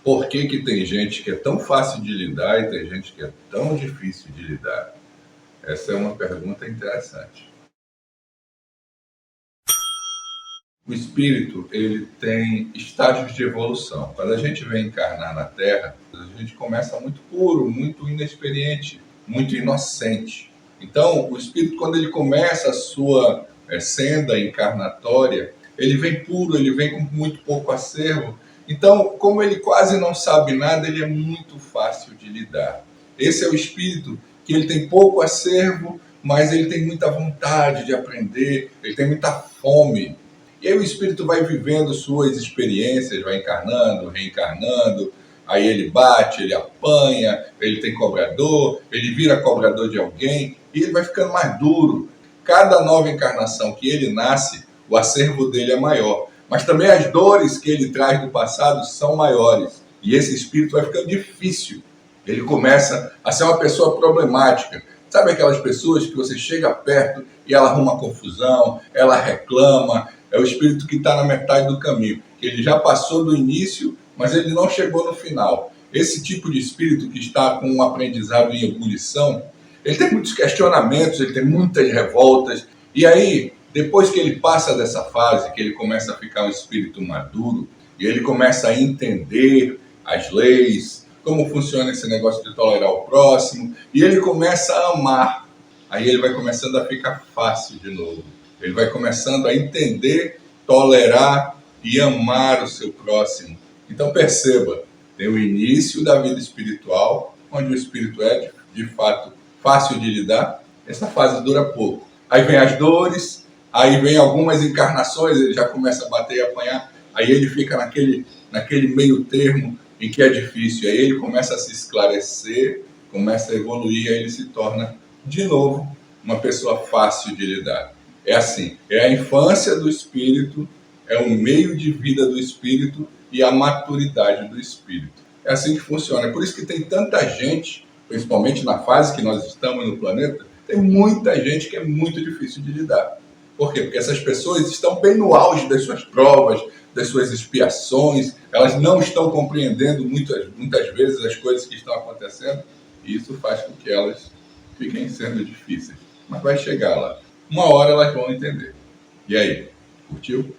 Por que que tem gente que é tão fácil de lidar e tem gente que é tão difícil de lidar? Essa é uma pergunta interessante. O espírito, ele tem estágios de evolução. Quando a gente vem encarnar na Terra, a gente começa muito puro, muito inexperiente, muito inocente. Então, o espírito, quando ele começa a sua senda encarnatória, ele vem puro, ele vem com muito pouco acervo. Então, como ele quase não sabe nada, ele é muito fácil de lidar. Esse é o espírito que ele tem pouco acervo, mas ele tem muita vontade de aprender, ele tem muita fome. E aí o espírito vai vivendo suas experiências, vai encarnando, reencarnando, aí ele bate, ele apanha, ele tem cobrador, ele vira cobrador de alguém, e ele vai ficando mais duro. Cada nova encarnação que ele nasce, o acervo dele é maior. Mas também as dores que ele traz do passado são maiores. E esse espírito vai ficando difícil. Ele começa a ser uma pessoa problemática. Sabe aquelas pessoas que você chega perto e ela arruma confusão, ela reclama? É o espírito que está na metade do caminho, que ele já passou do início, mas ele não chegou no final. Esse tipo de espírito que está com um aprendizado em ebulição, ele tem muitos questionamentos, ele tem muitas revoltas, e aí, depois que ele passa dessa fase, que ele começa a ficar um espírito maduro, e ele começa a entender as leis, como funciona esse negócio de tolerar o próximo, e ele começa a amar, aí ele vai começando a ficar fácil de novo. Ele vai começando a entender, tolerar e amar o seu próximo. Então perceba, tem o início da vida espiritual, onde o espírito é, de fato, fácil de lidar. Essa fase dura pouco. Aí vem as dores, aí vem algumas encarnações, ele já começa a bater e apanhar, aí ele fica naquele meio termo em que é difícil. Aí ele começa a se esclarecer, começa a evoluir, aí ele se torna, de novo, uma pessoa fácil de lidar. É assim, é a infância do espírito, é o meio de vida do espírito e a maturidade do espírito. É assim que funciona. É por isso que tem tanta gente, principalmente na fase que nós estamos no planeta, tem muita gente que é muito difícil de lidar. Por quê? Porque essas pessoas estão bem no auge das suas provas, das suas expiações, elas não estão compreendendo muitas vezes as coisas que estão acontecendo, e isso faz com que elas fiquem sendo difíceis. Mas vai chegar lá. Uma hora elas vão entender. E aí, curtiu?